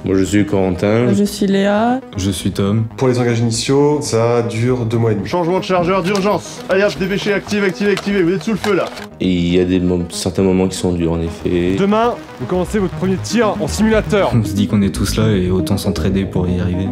Moi je suis Corentin. Je suis Léa. Je suis Tom. Pour les engages initiaux, ça dure 2 mois et demi. Changement de chargeur d'urgence. Allez hop, dépêchez, activez, vous êtes sous le feu là. Et il y a certains moments qui sont durs en effet. Demain, vous commencez votre premier tir en simulateur. On se dit qu'on est tous là et autant s'entraider pour y arriver.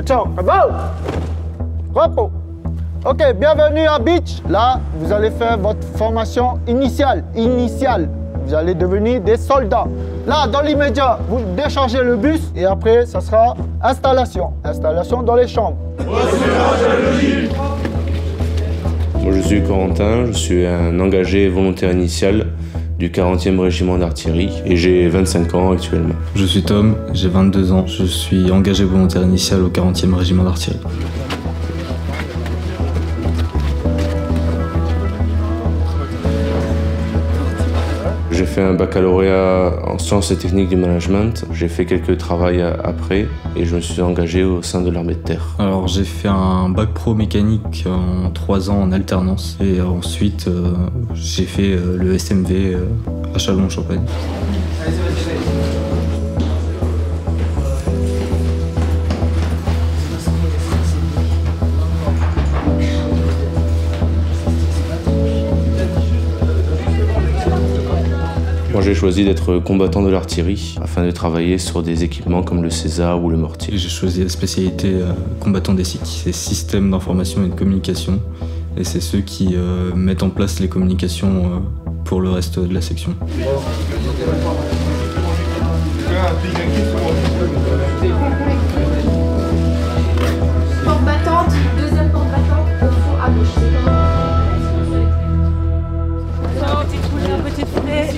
Ciao, bravo! Repos. Ok, bienvenue à Beach. Là, vous allez faire votre formation initiale. Vous allez devenir des soldats. Là, dans l'immédiat, vous déchargez le bus et après, ça sera installation. Installation dans les chambres. Moi je suis Corentin, je suis un engagé volontaire initial du 40e régiment d'artillerie et j'ai 25 ans actuellement. Je suis Tom, j'ai 22 ans, je suis engagé volontaire initial au 40e régiment d'artillerie. J'ai fait un baccalauréat en sciences et techniques du management. J'ai fait quelques travails après et je me suis engagé au sein de l'armée de terre. Alors j'ai fait un bac pro mécanique en 3 ans en alternance et ensuite j'ai fait le SMV à Châlons-en-Champagne. Moi j'ai choisi d'être combattant de l'artillerie afin de travailler sur des équipements comme le César ou le mortier. J'ai choisi la spécialité combattant des SIC, c'est système d'information et de communication et c'est ceux qui mettent en place les communications pour le reste de la section. Porte battante, deuxième porte battante, au fond à gauche. Petit poulet,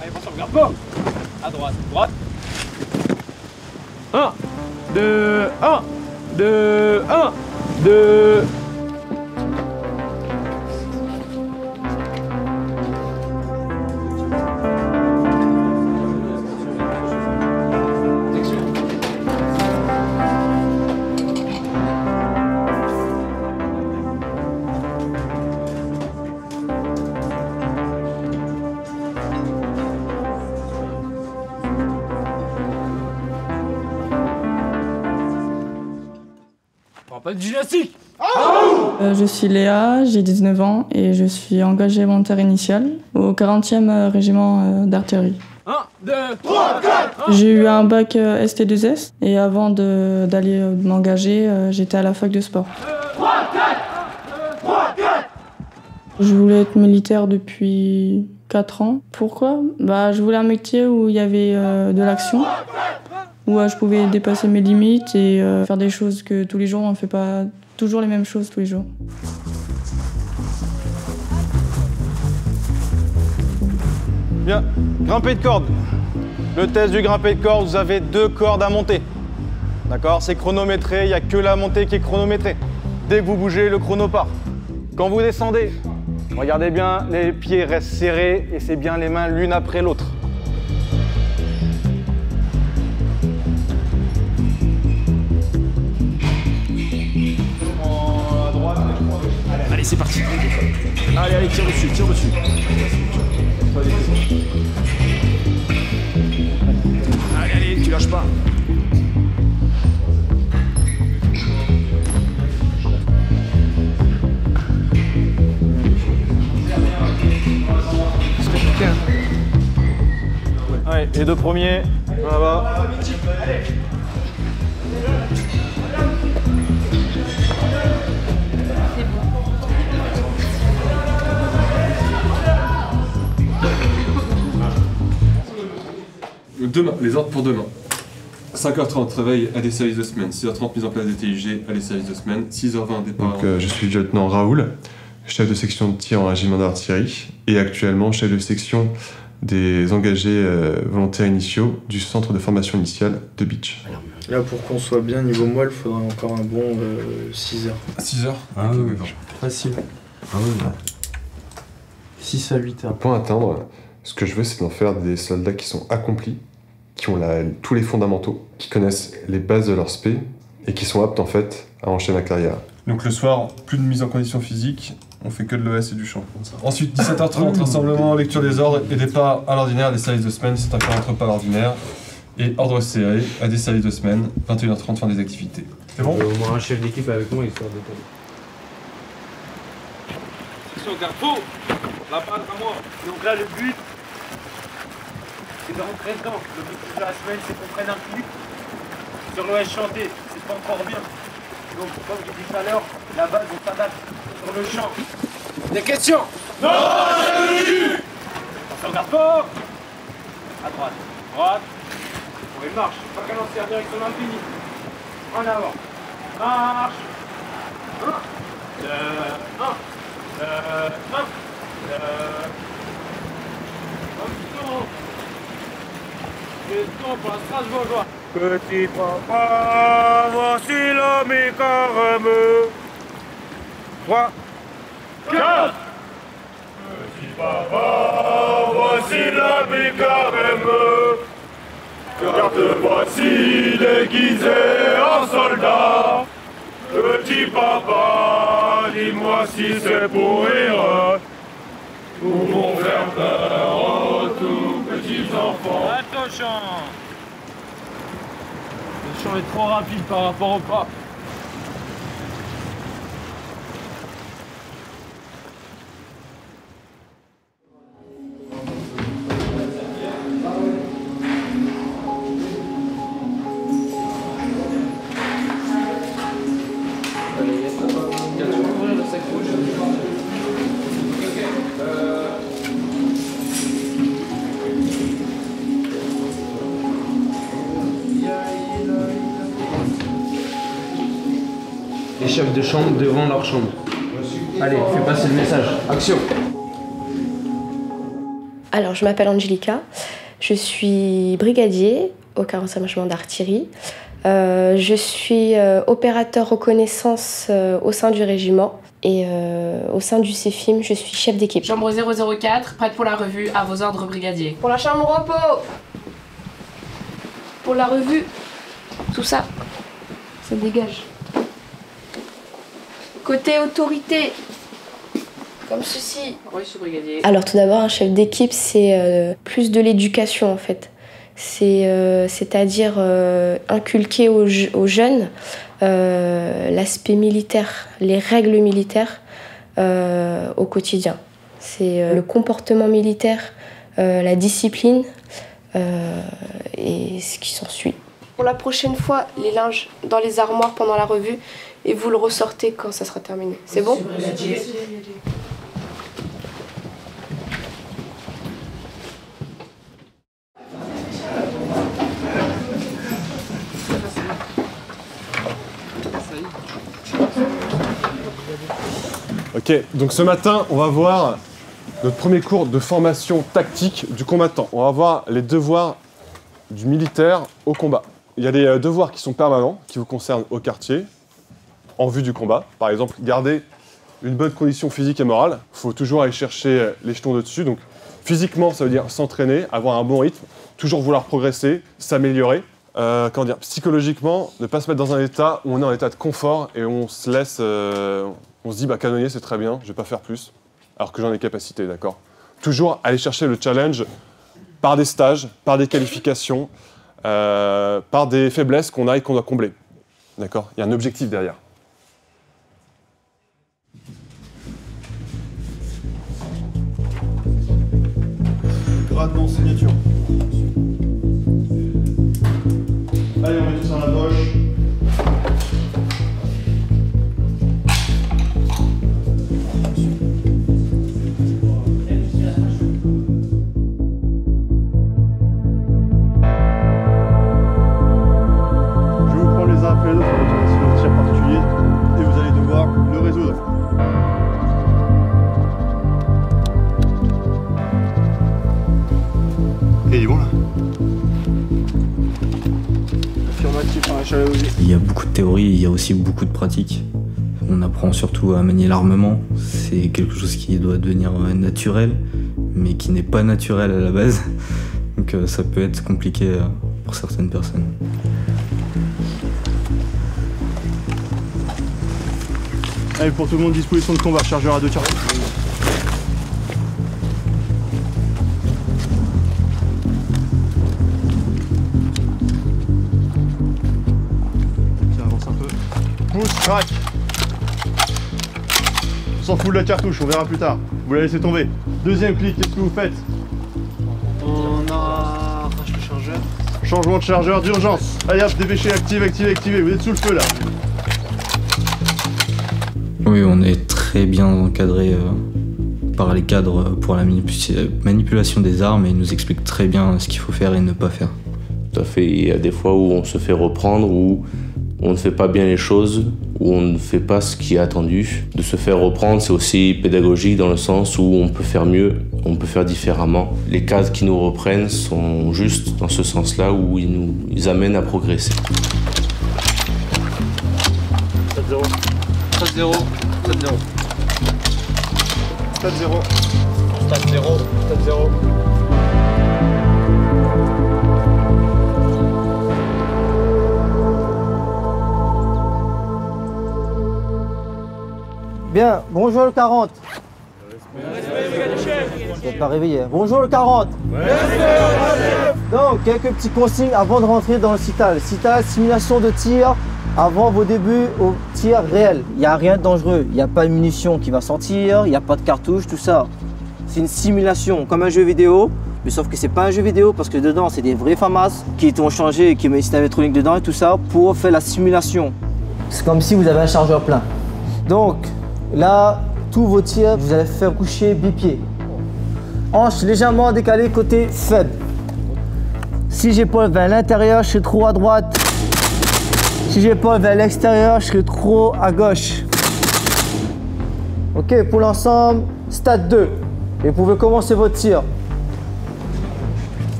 Allez, attention, regarde pas. À droite. 1, 2, 1, 2, 1, 2. Pas de gymnastique. Je suis Léa, j'ai 19 ans et je suis engagée volontaire initiale au 40e régiment d'artillerie. 1, 2, 3, 4. J'ai eu un bac ST2S et avant d'aller m'engager, j'étais à la fac de sport. 3, 4. Je voulais être militaire depuis 4 ans. Pourquoi ? Je voulais un métier où il y avait de l'action, où je pouvais dépasser mes limites et faire des choses que tous les jours, on ne fait pas toujours les mêmes choses tous les jours. Bien, grimper de corde. Le test du grimper de corde, vous avez 2 cordes à monter. D'accord? C'est chronométré, il n'y a que la montée qui est chronométrée. Dès que vous bougez, le chrono part. Quand vous descendez, regardez bien, les pieds restent serrés et c'est bien les mains l'une après l'autre. Allez, c'est parti. Allez, tire dessus. Allez, tu lâches pas. Allez, les 2 premiers, là-bas. Demain, les ordres pour demain. 5h30, réveil à des services de semaine. 6h30, mise en place des TIG à des services de semaine. 6h20, départ. Donc, je suis le lieutenant Raoul, chef de section de tir en régiment d'artillerie et actuellement chef de section des engagés volontaires initiaux du centre de formation initiale de Beach. Là, pour qu'on soit bien niveau moelle, il faudrait encore un bon 6 heures. 6 heures? Ah oui, facile. Ah oui, bah. 6 à 8 heures. Pour atteindre, ce que je veux, c'est d'en faire des soldats qui sont accomplis, qui ont tous les fondamentaux, qui connaissent les bases de leur spé et qui sont aptes en fait à enchaîner la carrière. Donc le soir, plus de mise en condition physique, on fait que de l'ES et du champ. Ensuite, 17h30, rassemblement, lecture des ordres et départ à l'ordinaire des services de semaine, c'est un repas à l'ordinaire. Et ordre serré à des services de semaine, 21h30, fin des activités. C'est bon? Au moins un chef d'équipe avec moi, histoire de temps. Attention, Carrefour, la balle à moi. Donc là, le but, c'est de rentrer dedans. Le but de la semaine, c'est qu'on prenne un clip sur l'OS chanté. C'est pas encore bien. Donc, comme je dis tout à l'heure, la base, on s'adapte sur le champ. Des questions? Non, attention, Carrefour. À droite. Droite. Pour une marche. Pas qu'à lancer en direction l'infini. En avant. Marche. 1, 2, 1. 1. Question pour la Strasbourgeois. Petit papa, voici l'homme carême. 3, 4. Petit papa, voici l'homme carême. Car te voici déguisé en soldat. Petit papa, dis-moi si c'est pour rire ou pour faire peur aux tout petits enfants. Attention! Le champ est trop rapide par rapport au pas. Les chefs de chambre devant leur chambre. Allez, fais passer le message. Action! Alors, je m'appelle Angelica. Je suis brigadier au 45e régiment d'artillerie. Je suis opérateur reconnaissance au sein du régiment. Et au sein du CEFIM, je suis chef d'équipe. Chambre 004, prête pour la revue, à vos ordres, brigadier. Pour la chambre repos, pour la revue, tout ça, ça dégage. Côté autorité, comme ceci. Oui, je suis brigadier. Alors tout d'abord, un chef d'équipe, c'est plus de l'éducation en fait. C'est-à-dire inculquer aux jeunes l'aspect militaire, les règles militaires au quotidien. C'est le comportement militaire, la discipline et ce qui s'ensuit. Pour la prochaine fois, les linges dans les armoires pendant la revue et vous le ressortez quand ça sera terminé. C'est bon ? Ok, donc ce matin, on va voir notre premier cours de formation tactique du combattant. On va voir les devoirs du militaire au combat. Il y a des devoirs qui sont permanents, qui vous concernent au quartier, en vue du combat. Par exemple, garder une bonne condition physique et morale. Il faut toujours aller chercher les jetons de dessus. Donc, physiquement, ça veut dire s'entraîner, avoir un bon rythme, toujours vouloir progresser, s'améliorer. Psychologiquement, ne pas se mettre dans un état où on est en état de confort et où on se laisse... on se dit, bah, canonnier, c'est très bien, je vais pas faire plus, alors que j'en ai capacité, d'accord ? Toujours aller chercher le challenge par des stages, par des qualifications, par des faiblesses qu'on a et qu'on doit combler. D'accord ? Il y a un objectif derrière. Gradement, signature. Allez, on met tout ça dans la poche. relatif à la chirurgie. Il y a beaucoup de théorie, il y a aussi beaucoup de pratique. On apprend surtout à manier l'armement. C'est quelque chose qui doit devenir naturel, mais qui n'est pas naturel à la base. Donc ça peut être compliqué pour certaines personnes. Allez, pour tout le monde, disposition de combat, chargeur à 2 tirs. Tiens, avance un peu. Pousse, crac. On s'en fout de la cartouche, on verra plus tard. Vous la laissez tomber. Deuxième clic, qu'est-ce que vous faites? On arrache le chargeur. Changement de chargeur d'urgence. Allez hop, dépêchez, activez. Vous êtes sous le feu là. Oui, on est très bien encadré par les cadres pour la manipulation des armes et ils nous expliquent très bien ce qu'il faut faire et ne pas faire. Tout à fait, il y a des fois où on se fait reprendre, où on ne fait pas bien les choses, où on ne fait pas ce qui est attendu. De se faire reprendre, c'est aussi pédagogique dans le sens où on peut faire mieux, on peut faire différemment. Les cadres qui nous reprennent sont justes dans ce sens-là où ils amènent à progresser. 7-0. 7-0. 7-0. 7-0. 7-0. Bien, bonjour le 40. Vous n'êtes pas réveillé. Bonjour le 40. Donc, quelques petits consignes avant de rentrer dans le CITAL. CITAL, simulation de tir avant vos débuts au tir réel. Il n'y a rien de dangereux. Il n'y a pas de munition qui va sortir, il n'y a pas de cartouche, tout ça. C'est une simulation, comme un jeu vidéo. Mais sauf que c'est pas un jeu vidéo parce que dedans, c'est des vrais FAMAS qui t'ont changé et qui mettent un système électronique dedans et tout ça pour faire la simulation. C'est comme si vous avez un chargeur plein. Donc, là, tous vos tirs, vous allez faire coucher bipied. Hanche légèrement décalée côté faible. Si j'épaule vers l'intérieur, je serai trop à droite. Si j'épaule vers l'extérieur, je serai trop à gauche. Ok, pour l'ensemble, stade 2. Et vous pouvez commencer votre tir.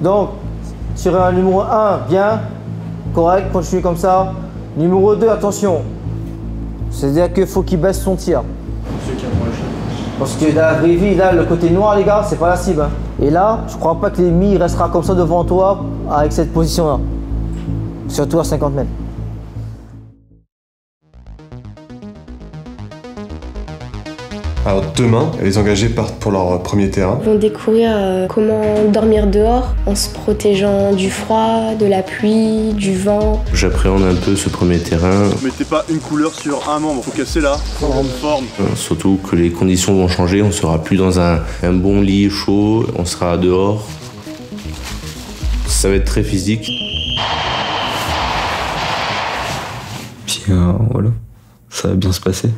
Donc, tirez un numéro 1, bien, correct, continuez comme ça. Numéro 2, attention. C'est-à-dire qu'il faut qu'il baisse son tir. Parce que dans la vraie vie, là, le côté noir, les gars, c'est pas la cible. Hein. Et là, je crois pas que l'ennemi restera comme ça devant toi avec cette position-là. Surtout à 50 mètres. Alors demain, les engagés partent pour leur premier terrain. Ils vont découvrir comment dormir dehors en se protégeant du froid, de la pluie, du vent. J'appréhende un peu ce premier terrain. Mettez pas une couleur sur un membre, faut casser là, rendre forme. Surtout que les conditions vont changer, on sera plus dans un bon lit chaud, on sera dehors. Ça va être très physique. Puis voilà, ça va bien se passer.